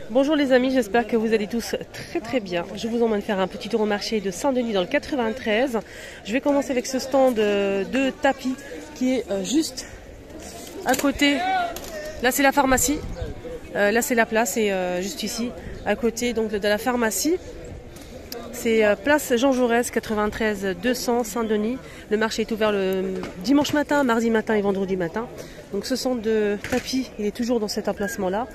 Bonjour les amis, j'espère que vous allez tous très bien. Je vous emmène faire un petit tour au marché de Saint-Denis dans le 93. Je vais commencer avec ce stand de tapis qui est juste à côté. Là c'est la pharmacie, là c'est la place et juste ici à côté donc de la pharmacie. C'est place Jean Jaurès 93 200 Saint-Denis. Le marché est ouvert le dimanche matin, mardi matin et vendredi matin. Donc ce stand de tapis, il est toujours dans cet emplacement-là.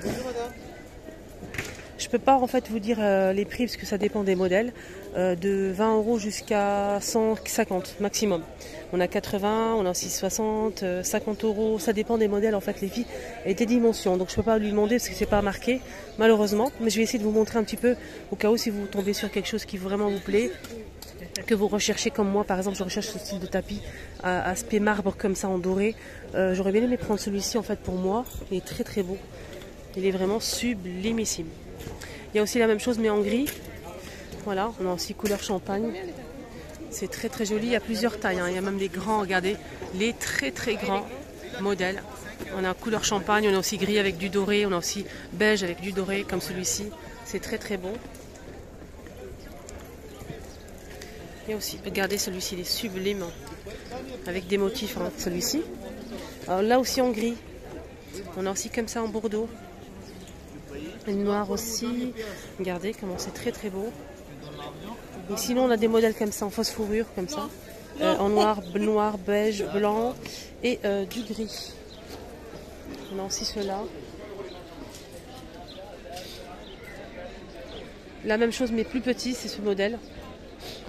Je ne peux pas en fait vous dire les prix parce que ça dépend des modèles. De 20 € jusqu'à 150 maximum. On a 80, on a aussi 60, 50 €. Ça dépend des modèles en fait les filles et des dimensions. Donc je ne peux pas lui demander parce que c'est pas marqué malheureusement. Mais je vais essayer de vous montrer un petit peu au cas où si vous tombez sur quelque chose qui vraiment vous plaît. Que vous recherchez comme moi, par exemple je recherche ce style de tapis à aspect marbre comme ça en doré. J'aurais bien aimé prendre celui-ci en fait pour moi. Il est très beau. Il est vraiment sublimissime. Il y a aussi la même chose mais en gris. Voilà, on a aussi couleur champagne. C'est très joli. Il y a plusieurs tailles. Il y a même les grands, regardez. Les très grands modèles. On a couleur champagne, on a aussi gris avec du doré. On a aussi beige avec du doré comme celui-ci. C'est très beau. Et aussi, regardez celui-ci, il est sublime. Avec des motifs, hein, celui-ci. Alors là aussi en gris. On a aussi comme ça en bordeaux. Et noir aussi. Regardez comment c'est très beau. Et sinon on a des modèles comme ça en fausse fourrure comme ça. En noir, beige, blanc et du gris. On a aussi ceux-là. La même chose mais plus petit, c'est ce modèle.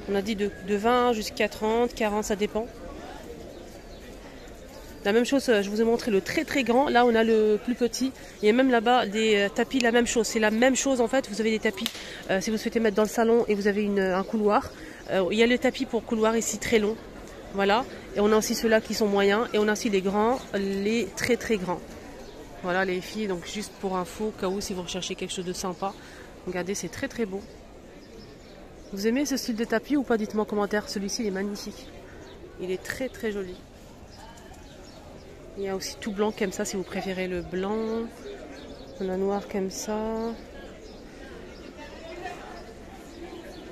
On a dit de 20 jusqu'à 30, 40, ça dépend. La même chose, je vous ai montré le très grand. Là, on a le plus petit. Il y a même là-bas des tapis, la même chose. C'est la même chose en fait. Vous avez des tapis si vous souhaitez mettre dans le salon et vous avez un couloir. Il y a le tapis pour couloir ici très long. Voilà. Et on a aussi ceux-là qui sont moyens. Et on a aussi les grands, les très grands. Voilà les filles. Donc juste pour info, au cas où si vous recherchez quelque chose de sympa. Regardez, c'est très beau. Vous aimez ce style de tapis ou pas? Dites-moi en commentaire. Celui-ci, il est magnifique. Il est très joli. Il y a aussi tout blanc comme ça si vous préférez le blanc. On a noir comme ça.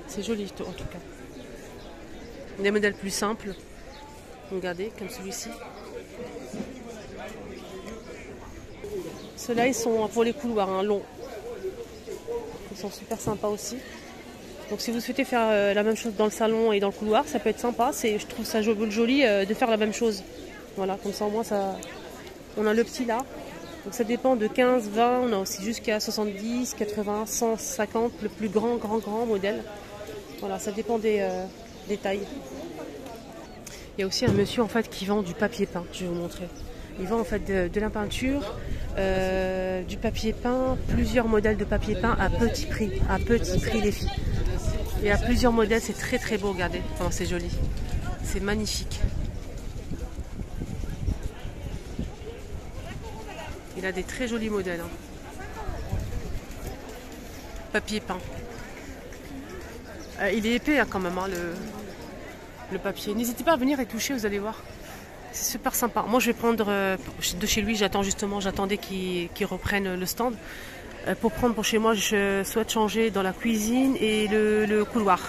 C'est joli en tout cas. Des modèles plus simples. Regardez comme celui-ci. Ceux-là ils sont pour les couloirs hein, longs. Ils sont super sympas aussi. Donc si vous souhaitez faire la même chose dans le salon et dans le couloir, ça peut être sympa. Je trouve ça joli de faire la même chose. Voilà, comme ça au moins ça. On a le petit là. Donc ça dépend de 15, 20, on a aussi jusqu'à 70, 80, 150, le plus grand modèle. Voilà, ça dépend des tailles. Il y a aussi un monsieur en fait qui vend du papier peint, je vais vous montrer. Il vend en fait de la peinture, du papier peint, plusieurs modèles de papier peint à petit prix les filles. Il y a plusieurs modèles, c'est très beau, regardez, oh, c'est joli, c'est magnifique. Il a des très jolis modèles. Hein. Papier peint. Il est épais hein, quand même, hein, le papier. N'hésitez pas à venir et toucher, vous allez voir. C'est super sympa. Moi, je vais prendre de chez lui. J'attendais qu'il reprenne le stand. Pour prendre pour chez moi, je souhaite changer dans la cuisine et le couloir.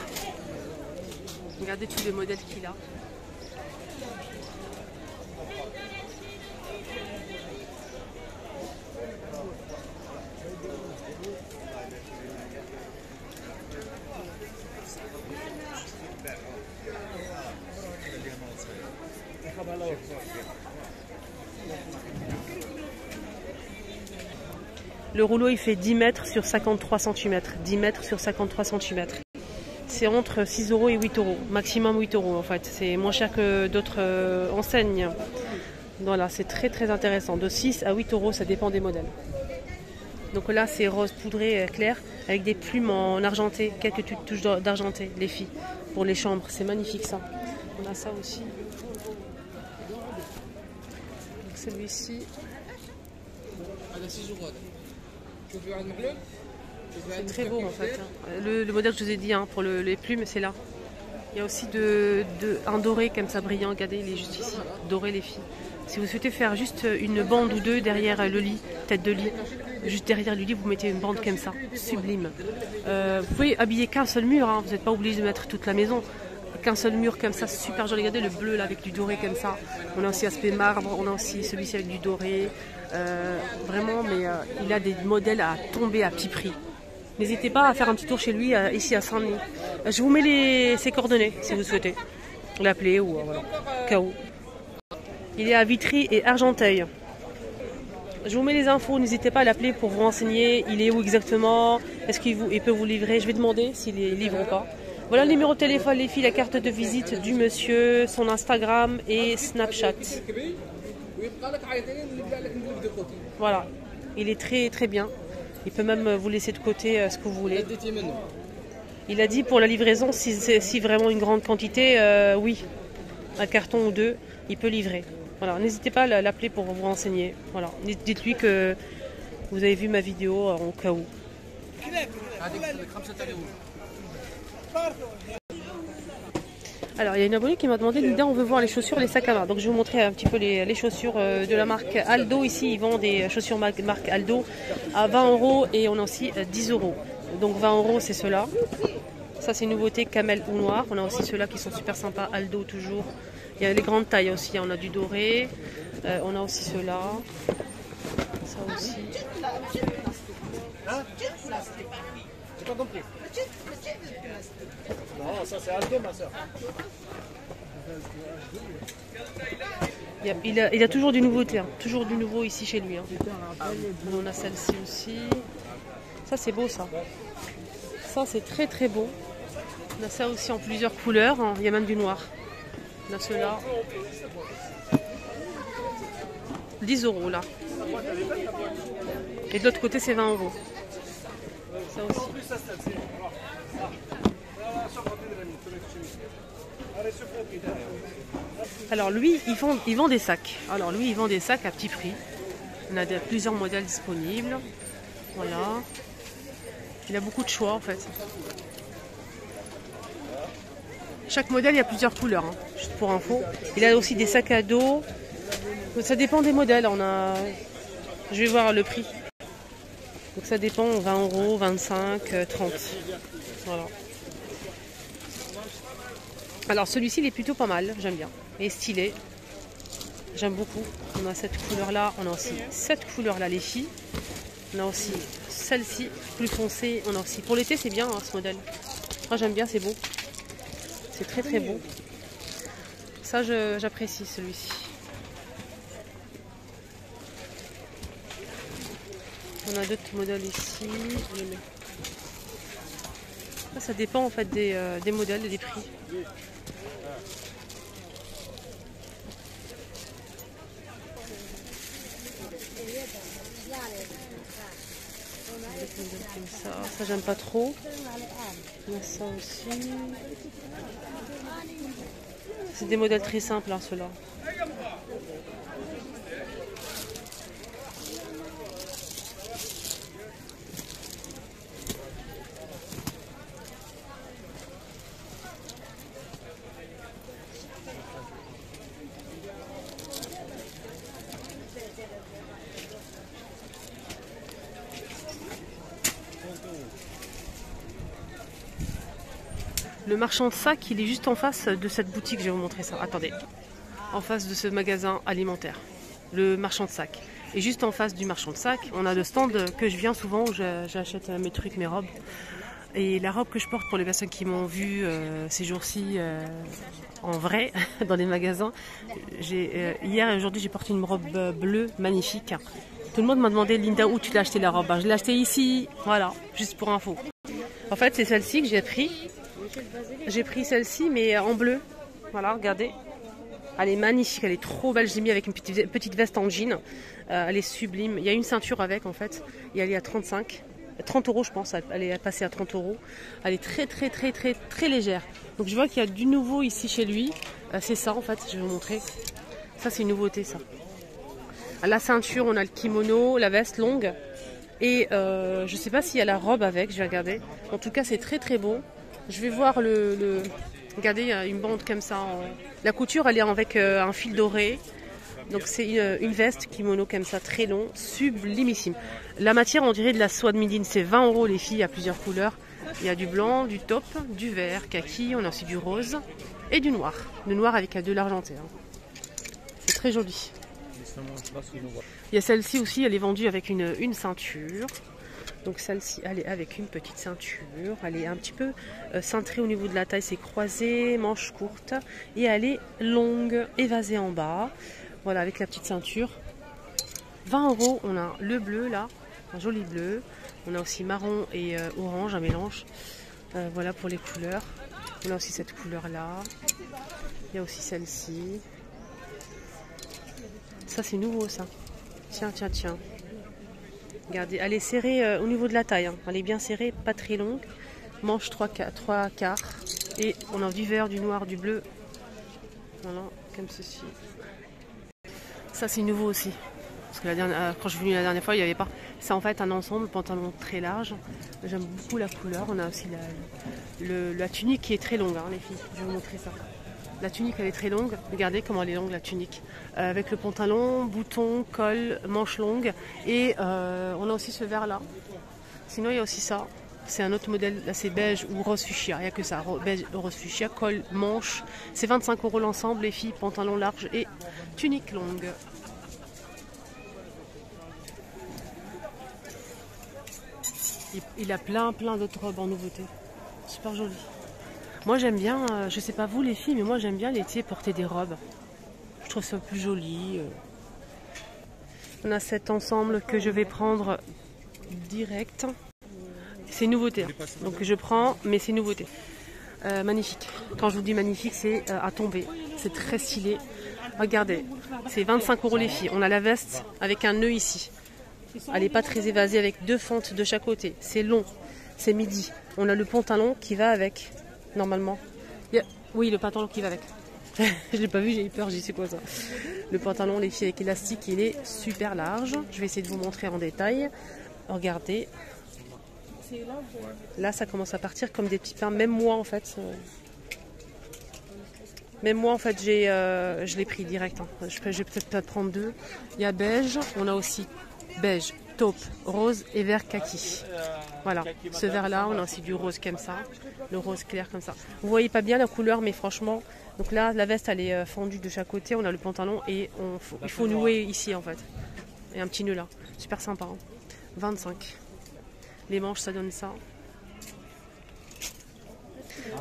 Regardez tous les modèles qu'il a. Le rouleau il fait 10 mètres sur 53 cm. 10 mètres sur 53 cm. C'est entre 6 € et 8 €. Maximum 8 € en fait. C'est moins cher que d'autres enseignes. Voilà, c'est très intéressant. De 6 à 8 €, ça dépend des modèles. Donc là c'est rose poudré clair avec des plumes en argenté. Quelques touches d'argenté, les filles. Pour les chambres. C'est magnifique ça. On a ça aussi. Celui-ci. C'est très beau en fait. Le modèle que je vous ai dit hein, pour les plumes, c'est là. Il y a aussi un doré comme ça brillant. Regardez, il est juste ici. Doré les filles. Si vous souhaitez faire juste une bande ou deux derrière le lit, tête de lit, Juste derrière lui, vous mettez une bande comme ça, sublime. Vous pouvez habiller qu'un seul mur, hein, vous n'êtes pas obligé de mettre toute la maison. Qu'un seul mur comme ça, super joli. Regardez le bleu là avec du doré comme ça. On a aussi aspect marbre, on a aussi celui-ci avec du doré. Vraiment, mais il a des modèles à tomber à petit prix. N'hésitez pas à faire un petit tour chez lui, ici à Saint-Denis. Je vous mets ses coordonnées si vous souhaitez l'appeler ou voilà, au cas où. Il est à Vitry et Argenteuil. Je vous mets les infos, n'hésitez pas à l'appeler pour vous renseigner. Il est où exactement? Est-ce qu'il peut vous livrer? Je vais demander s'il est libre ou pas. Voilà le numéro de téléphone, les filles, la carte de visite du monsieur, son Instagram et Snapchat. Voilà, il est très très bien. Il peut même vous laisser de côté ce que vous voulez. Il a dit pour la livraison, si vraiment une grande quantité, oui, un carton ou deux, il peut livrer. Voilà, n'hésitez pas à l'appeler pour vous renseigner. Voilà, dites-lui que vous avez vu ma vidéo au cas où. Alors, il y a une abonnée qui m'a demandé, Linda, on veut voir les chaussures, les sacs à main. Donc, je vais vous montrer un petit peu les chaussures de la marque Aldo. Ici, ils vendent des chaussures marque Aldo à 20 € et on a aussi 10 €. Donc, 20 €, c'est ceux-là. Ça, c'est une nouveauté camel ou noir. On a aussi ceux-là qui sont super sympas, Aldo toujours. Il y a les grandes tailles aussi. On a du doré. On a aussi ceux-là. Ça aussi. J'ai pas compris. Non, ça c'est Aldo, ma soeur. Il a toujours du nouveauté, hein. Toujours du nouveau ici chez lui. Hein. On a celle-ci aussi. Ça c'est beau ça. Ça c'est très très beau. On a ça aussi en plusieurs couleurs. Hein. Il y a même du noir. On a ceux-là. 10 € là. Et de l'autre côté c'est 20 €. Ça aussi. Alors lui, il vend des sacs. Alors lui, il vend des sacs à petit prix. On a plusieurs modèles disponibles. Voilà. Il a beaucoup de choix en fait. Chaque modèle, il y a plusieurs couleurs. Hein, juste pour info. Il a aussi des sacs à dos. Ça dépend des modèles. Je vais voir le prix. Donc ça dépend, 20 €, 25, 30. Voilà. Alors celui-ci il est plutôt pas mal, j'aime bien. Il est stylé. J'aime beaucoup. On a cette couleur-là, on a aussi cette couleur-là, les filles. On a aussi celle-ci, plus foncée. On a aussi. Pour l'été, c'est bien hein, ce modèle. Moi j'aime bien, c'est beau. C'est très très beau. Ça j'apprécie celui-ci. On a d'autres modèles ici. Ça dépend en fait des modèles et des prix. Ça j'aime pas trop. Il y a ça aussi. C'est des modèles très simples hein, ceux-là. Le marchand de sacs, il est juste en face de cette boutique. Je vais vous montrer ça. Attendez. En face de ce magasin alimentaire. Le marchand de sacs. Et juste en face du marchand de sacs, on a le stand que je viens souvent où j'achète mes trucs, mes robes. Et la robe que je porte pour les personnes qui m'ont vu ces jours-ci en vrai, dans les magasins. Hier et aujourd'hui, j'ai porté une robe bleue magnifique. Tout le monde m'a demandé, Linda, où tu l'as acheté la robe? Je l'ai achetée ici. Voilà, juste pour info. En fait, c'est celle-ci que j'ai pris. J'ai pris celle-ci, mais en bleu. Voilà, regardez. Elle est magnifique, elle est trop belle. J'ai mis avec une petite veste en jean. Elle est sublime. Il y a une ceinture avec, en fait. Et elle est à 30 € je pense. Elle est passée à 30 €. Elle est très, très, très, très, très légère. Donc je vois qu'il y a du nouveau ici chez lui. C'est ça, en fait. Je vais vous montrer. Ça, c'est une nouveauté, ça. À la ceinture, on a le kimono, la veste longue. Et je sais pas s'il y a la robe avec. Je vais regarder. En tout cas, c'est très, très beau. Je vais voir Regardez, il y a une bande comme ça. La couture, elle est avec un fil doré. Donc c'est une veste kimono comme ça, très long, sublimissime. La matière, on dirait de la soie de Midine. C'est 20 € les filles, il y a plusieurs couleurs. Il y a du blanc, du taupe, du vert, kaki, on a aussi du rose et du noir. Le noir avec de l'argenté. C'est très joli. Il y a celle-ci aussi, elle est vendue avec une ceinture. Donc celle-ci, elle est avec une petite ceinture. Elle est un petit peu cintrée au niveau de la taille, c'est croisé, manche courte. Et elle est longue, évasée en bas. Voilà, avec la petite ceinture. 20 €, on a le bleu là, un joli bleu. On a aussi marron et orange, un mélange. Voilà pour les couleurs. On a aussi cette couleur là. Il y a aussi celle-ci. Ça c'est nouveau ça. Tiens, tiens, tiens. Regardez, elle est serrée au niveau de la taille. Hein. Elle est bien serrée, pas très longue. Manche 3 quarts. Et on a du vert, du noir, du bleu. Voilà, comme ceci. Ça c'est nouveau aussi. Parce que quand je suis venue la dernière fois, il n'y avait pas. C'est en fait un ensemble, pantalon très large. J'aime beaucoup la couleur. On a aussi la tunique qui est très longue, hein, les filles. Je vais vous montrer ça. La tunique, elle est très longue. Regardez comment elle est longue, la tunique. Avec le pantalon, bouton, col, manche longue. Et on a aussi ce vert-là. Sinon, il y a aussi ça. C'est un autre modèle. Là, c'est beige ou rose fuchsia. Il n'y a que ça. Beige, rose fuchsia, col, manche. C'est 25 € l'ensemble, les filles. Pantalon large et tunique longue. Il a plein d'autres robes en nouveauté. Super joli. Moi j'aime bien, je sais pas vous les filles, mais moi j'aime bien l'été porter des robes. Je trouve ça plus joli. On a cet ensemble que je vais prendre direct. C'est nouveauté. Hein. Donc je prends, mais c'est nouveauté. Magnifique. Quand je vous dis magnifique, c'est à tomber. C'est très stylé. Regardez, c'est 25 € les filles. On a la veste avec un nœud ici. Elle n'est pas très évasée avec 2 fentes de chaque côté. C'est long, c'est midi. On a le pantalon qui va avec, normalement. Oui, le pantalon qui va avec. Je l'ai pas vu, j'ai eu peur, j'ai dit c'est quoi ça. Le pantalon, les filles, avec élastique, il est super large. Je vais essayer de vous montrer en détail. Regardez. Là, ça commence à partir comme des petits pains. Même moi, en fait, je l'ai pris direct. Hein. Je vais peut-être prendre 2. Il y a beige, on a aussi beige, taupe, rose et vert kaki. Voilà, ce vert là, on a aussi du rose comme ça, le rose clair comme ça. Vous voyez pas bien la couleur, mais franchement, donc là la veste elle est fendue de chaque côté, on a le pantalon et il faut nouer ici en fait. Et un petit nœud là, super sympa. Hein. 25. Les manches ça donne ça.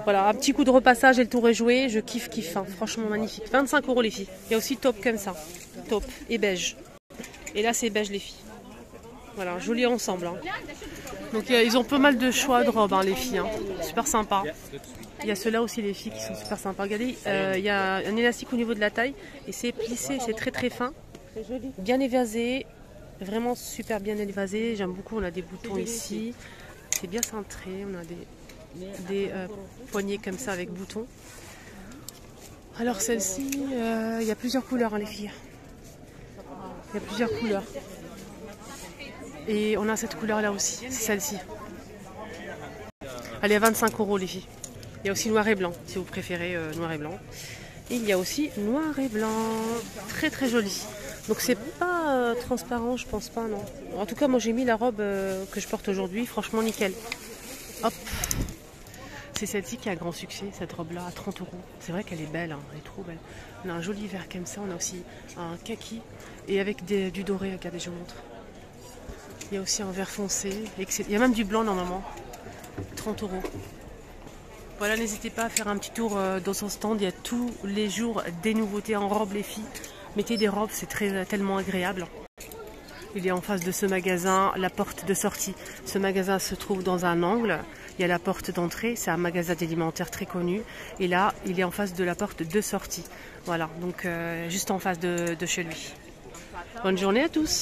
Voilà, un petit coup de repassage et le tour est joué, je kiffe, hein. Franchement magnifique. 25 € les filles. Il y a aussi taupe comme ça, taupe et beige. Et là c'est beige les filles. Voilà, joli ensemble. Hein. Donc ils ont pas mal de choix de robes hein, les filles. Hein. Super sympa. Il y a ceux-là aussi les filles qui sont super sympas. Regardez, il y a un élastique au niveau de la taille et c'est plissé, c'est très fin. Bien évasé, vraiment super bien évasé. J'aime beaucoup, on a des boutons ici. C'est bien cintré, on a des poignées comme ça avec boutons. Alors celle-ci, il y a plusieurs couleurs hein, les filles. Il y a plusieurs couleurs. Et on a cette couleur là aussi, c'est celle-ci. Elle est à 25 € les filles. Il y a aussi noir et blanc, si vous préférez noir et blanc. Et il y a aussi noir et blanc. Très joli. Donc c'est pas transparent, je pense pas, non. En tout cas, moi j'ai mis la robe que je porte aujourd'hui, franchement nickel. Hop. C'est celle-ci qui a grand succès, cette robe-là, à 30 €. C'est vrai qu'elle est belle, hein, elle est trop belle. On a un joli vert comme ça, on a aussi un kaki et avec du doré, regardez, je vous montre. Il y a aussi un vert foncé, il y a même du blanc normalement, 30 €. Voilà, n'hésitez pas à faire un petit tour dans son stand, il y a tous les jours des nouveautés en robe les filles. Mettez des robes, c'est tellement agréable. Il est en face de ce magasin, la porte de sortie. Ce magasin se trouve dans un angle. Il y a la porte d'entrée, c'est un magasin alimentaire très connu. Et là, il est en face de la porte de sortie. Voilà, donc juste en face de chez lui. Bonne journée à tous!